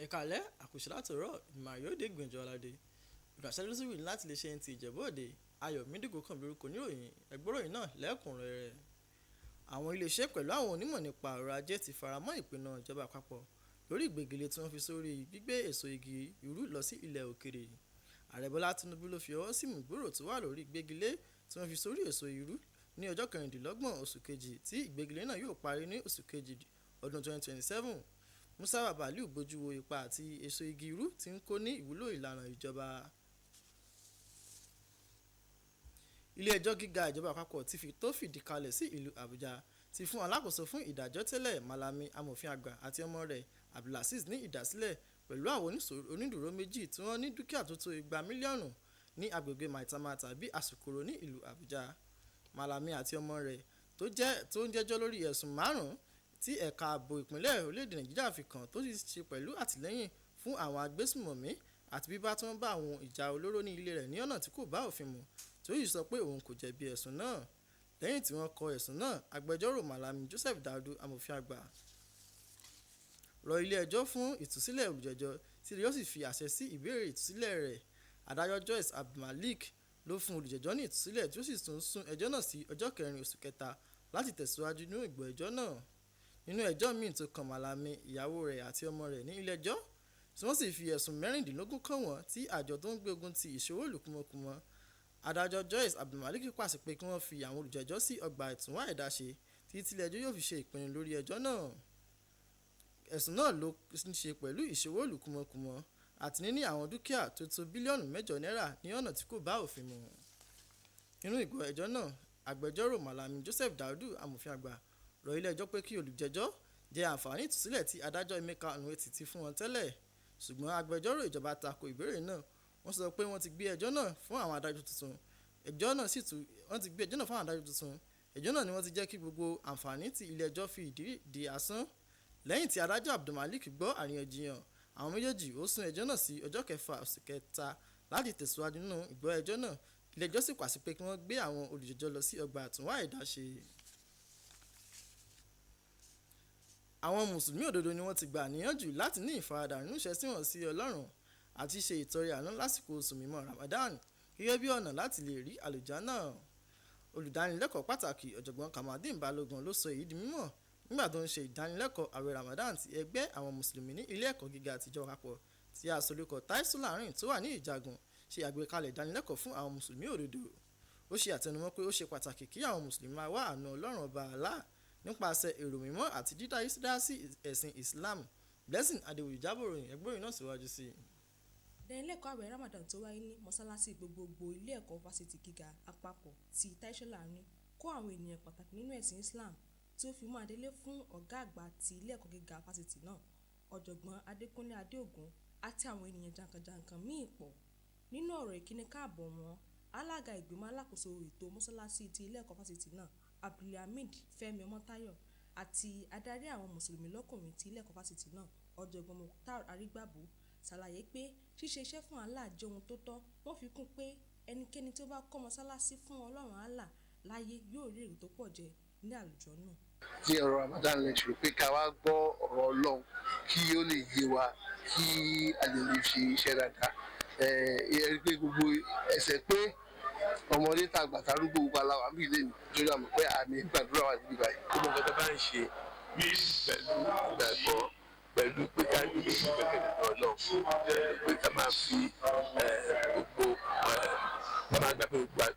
Ẹ̀kaalẹ́ àkùsù látòrọ̀ ìmọ̀ àyọ̀dé gbìyànjú aládé ìdàṣẹ́ lóṣù wí láti lè ṣe Nta Ijebu Ode Ayọ̀mídìgò kan lórúkọ oníròyìn ẹgbẹ́ròyìn náà lẹ́kùnrẹ́rẹ́. Àwọn iléeṣẹ́ pẹ̀lú àwọn onímọ̀ nípa ọrọ̀ ajé ti faramọ́ ìpinnu ìjọba àpapọ̀ lórí ìgbégilé tí wọ́n fi sórí gbígbé èso igi irú lọ sí ilẹ̀ òkèrè. Ààrẹ Bọ́lá Tinubu ló fi ọwọ́ sí ìmúgbòòrò tó wà lórí ìgbégilé tí wọ́n fi sórí èso irú ní ọjọ́ 26 oṣù kejì tí ìgbégilé náà yóò parí ní oṣù kejì ọdún 2027. Musa Baliu bójú wo ipa àti èso igi irú tí ń kó ní ìwúlò ìlànà ìjọba. Ilé ẹjọ́ gíga ìjọba àpapọ̀ tó fìdí kalẹ̀ sí ìlú Àbújá ti fún alákòóso fún ìdájọ́ tẹ́lẹ̀ Malami amòfin àgbà àti ọmọ rẹ̀ Abdulaziz ní ìdásílẹ̀ pẹ̀lú àwọn onídùúró méjì tí wọ́n ní dúkìá tó tó 200 mílíọ̀nù ní agbègbè Maitama tàbí Asukoro ní ìlú Àbújá. Malami àti ọmọ rẹ̀ tó ń jẹ́jọ́ lórí ẹ̀sùn 5 tí ẹ̀ka ààbò ìpínlẹ̀ orílẹ̀-èdè Nàìjíríà fi kàn tó sì ṣe pẹ̀lú àtìlẹ́yìn fún àwọn agbésùmọ̀mí àti bíbá tí wọ́n bá àwọn ìjà olóró ní ilé rẹ̀ ní ọ̀nà tí kò bá òfin mu tí ó sì sọ pé òun kò jẹ̀bi ẹ̀sùn náà. Lẹ́yìn tí wọ́n kọ ẹ̀sùn náà, agbẹjọ́rò Malami Joseph Daudu amòfin àgbà rọ ilé ẹjọ́ fún ìtúsílẹ̀ olùjẹ́jọ́ tí yóò sì fi àṣẹ sí ìbéèrè ìtúsílẹ̀ rẹ̀. Adájọ́ Joyce Abdulmalik ló fún olùjẹ́jọ́ ní ìtúsílẹ̀ tí ó sì tún sún ẹjọ́ náà sí ọjọ́ 4 oṣù kẹta láti tẹ̀síwájú nínú ìgbọ́ ẹjọ́ náà. Nínú ẹjọ́ míì tó kan Malami, ìyàwó rẹ̀ àti ọmọ rẹ̀ ní ilé ẹjọ́ tí wọ́n sì fi ẹ̀sùn 16 kàn wọ́n tí àjọ tó ń gbógun ti ìṣòwò ìlúkúmọkùmọ. Adájọ́ Joyce Abdulmalik pàṣẹ pé kí wọ́n fi àwọn olùjẹ́jọ́ sí ọgbà ìtúnwá ẹ̀dá ṣe títí ilé ẹjọ́ yóò fi ṣe ìpinnu lórí ẹjọ́ náà. Ẹ̀sùn náà ló ń ṣe pẹ̀lú ìṣòwò ìlúkúmọkùmọ àti níní àwọn dúkìá tó tó bílíọ̀nù 8 náírà ní ọ̀nà tí kò bá òfin mu. Nínú ìgbọ́ ẹjọ́ náà, agbẹjọ́rò Malami Joseph Daudu amòfin àgbà rọ ilé ẹjọ́ pé kí olùjẹ́jọ́ jẹ àǹfààní ìtúsílẹ̀ tí adájọ́ Emeka Nweti ti fún wọn tẹ́lẹ̀, ṣùgbọ́n agbẹjọ́rò ìjọba tako ìbéèrè náà. Wọ́n sọ pé wọ́n ti gbé ẹjọ́ náà fún àwọn adájọ́ tuntun. Ẹjọ́ náà ni wọ́n ti jẹ́ kí gbogbo àǹfààní tí ilé ẹjọ́ fi di asán. Lẹ́yìn tí adájọ́ Abdulmalik gbọ́ àríyànjiyàn àwọn méjèèjì, ó sún ẹjọ́ náà sí ọjọ́ 6 oṣù kẹta láti tẹ̀síwájú nínú ìgbọ́ ẹjọ́ náà. Ilé ẹjọ́ sì pàṣẹ pé kí wọ́n gbé àwọn olùjẹ́jọ́ lọ sí ọgbà àtúnwá ẹ̀dá ṣe. Àwọn mùsùlùmí òdodo ni wọ́n ti gbà níyànjú láti ní ìfaradà nínú ìṣẹ́sìn wọn sí Ọlọ́run àti ṣe ìtọrẹ àánú lásìkò oṣù mímọ́ Ramadan gẹ́gẹ́ bí ọ̀nà láti lè rí àlùjánnà. Olùdánilẹ́kọ̀ọ́ pàtàkì ọ̀jọ̀gbọ́n Kamaldeen Balogun ló sọ èyí di mímọ̀ nígbà tó ń ṣe ìdánilẹ́kọ̀ọ́ àwẹ̀ Ramadan ti ẹgbẹ́ àwọn mùsùlùmí ní ilé ẹ̀kọ́ gíga àtijọ́ àpapọ̀ tí àsolúkọ Taisu Láàrin tó wà ní Ìjàgùn ṣe àgbékalẹ̀ ìdánilẹ́kọ̀ọ́ fún àwọn mùsùlùmí òdodo. Ó ṣe àtẹnumọ́ pé ó ṣe pàtàkì kí àwọn mùsùlùmí máa wá àánú Ọlọ́run ọba Allah nípasẹ̀ èrò mímọ́ àti dídá sí ẹ̀sìn Islam. Blessing Adéwòye jábọ̀ ròyìn ẹgbẹ́ròyìn náà síwájú sí i. Ìdánilẹ́kọ̀ọ́ àwẹ̀ Ramadan tó wáyé ní mọ́sálásí gbogbogbò ilé ẹ̀kọ́ fásitì gíga àpapọ̀ ti Taisu Láàrin kó àwọn ènìyàn pàtàkì nínú ẹ̀sìn Islam tí ó fi mọ́ adelé fún ọ̀gá àgbà ti ilé ẹ̀kọ́ gíga fásitì náà ọ̀jọ̀gbọ́n Adékúnlé Adéògùn àti àwọn ènìyàn jàǹkànjàǹkàn míì pọ̀. Nínú ọ̀rọ̀ ìkíni káàbọ̀ wọn, alága ìgbìmọ̀ alákòóso ètò mọ́sálásí ti ilé ẹ̀kọ́ fásitì náà Abdulhamid Fẹ́mi Ọmọ́táyọ̀ àti adarí àwọn mùsùlùmí lọ́kùnrin ti ilé ẹ̀kọ́ fásitì náà ọ̀jọ̀gbọ́n Mukhtar Arígbàbù ṣàlàyé pé ṣíṣe iṣẹ́ fún Allah jẹ́ ohun tó tọ́. Wọ́n fi kún pé ẹnikẹ́ni tó bá kọ́ mọ́sálásí fún Ọlọ́run Allah láyé yóò rí èrè tó pọ̀ jẹ ní àlùjánnà. Ní ọ̀rọ̀ Ramadan lecture pé ká wá gbọ́ ọ̀rọ̀ Ọlọ́run kí ó lè yé wa kí a lè ṣe iṣẹ́ dáadáa. Ẹ pé gbogbo ẹsẹ̀ pé ọmọdé tàgbà tarúgbó gbogbo aláwa bí ilé nítorí àmọ́ pé àmì gbàdúrà wà níbí báyìí. Gbogbo nǹkan tó bá ń ṣe pẹ̀lú ìgbàgbọ́ pẹ̀lú pé ká ní ìgbẹ́kẹ̀lé Ọlọ́run pé ká máa fi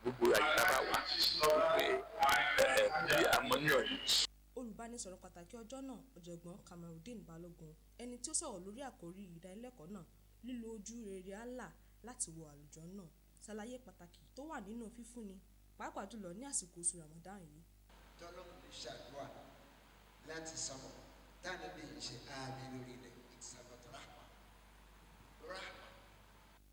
gbogbo àyíká bá wà pé bí àmọ́ náà ni. Olùbánisọ̀rọ̀ pàtàkì ọjọ́ náà ọ̀jọ̀gbọ́n Kamaldeen Balogun ẹni tí ó sọ̀rọ̀ lórí àkórí ìdánilẹ́kọ̀ọ́ náà lílo ojú rere Allah láti wọ àlùjánnà ṣàlàyé pàtàkì tó wà nínú fífúnni pàápàá jùlọ ní àsìkò oṣù Ramadan yìí. Tọ́lọ́mù lè ṣàdúrà láti sọmọ táwọn ẹbí yìí ṣe ààbí lórí ilẹ̀ ìsàbọ̀tọ̀ rahma.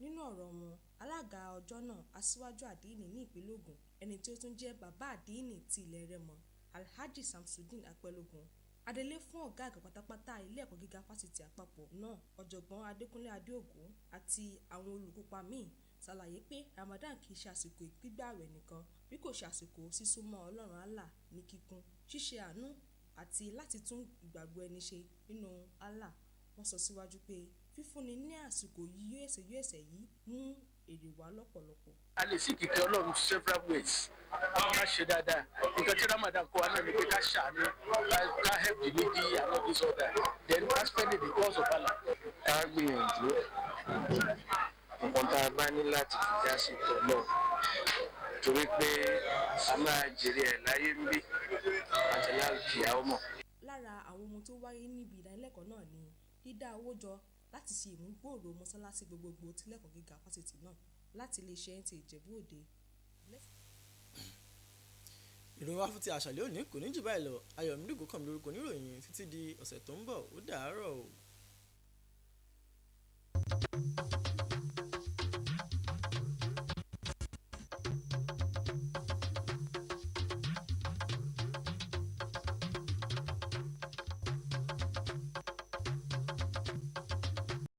Nínú ọ̀rọ̀ wọn, alága ọjọ́ náà aṣíwájú àdínì ní ìpínlẹ̀ Ògùn ẹni tí ó tún jẹ́ bàbá àdínì ti ilẹ̀ Rẹ́mọ Alhaji Samsudeen Apẹ́lógún adelé fún ọ̀gá àgbà pátápátá ilé ẹ̀kọ́ gíga fásitì àpapọ̀ náà ọ̀jọ̀gbọ́n Adékúnlé Adéògùn àti àwọn olùkópa míì ṣàlàyé pé Ramadan kì í ṣe àsìkò gbígbààwẹ̀ nìkan bí kò ṣe àsìkò sísúnmọ́ Ọlọ́run Allah ní kíkún, ṣíṣe àánú àti láti tún ìgbàgbọ́ ẹni ṣe nínú Allah. Wọ́n sọ síwájú pé fífúnni ní àsìkò yíyẹ̀sẹ̀ yìí mú èrè wá lọ́pọ̀lọpọ̀. a lè sí kìkì ọlọ́run several ways ká ṣe dáadáa nǹkan tí Ramadan kọ́ wa náà ni pé ká ṣàánú ká help the needy and all this other then ká spend it because of Allah. ká gbìyànjú nǹkan tá a bá ní láti fi já sí tọ̀ náà torí pé a máa jèrè ẹ̀ láyé ń bí àti láti ìyàwó mọ̀. Lára àwọn ohun tó wáyé níbi ìdánilẹ́kọ̀ọ́ náà ni dídá owó jọ láti ṣe ìmúgbòòrò mọ́sálásí gbogbogbò tilẹ̀kọ̀ gíga fásitì náà láti iléeṣẹ́ Nta Ijebu Ode. ìròyìn wa fún ti àṣàlẹ́ òní kò ní jù báyìí lọ. Ayọ̀mídé Ògúnkànmí lórúkọ oníròyìn títí di ọ̀sẹ̀ tó ń bọ̀ ó dàárọ̀ o.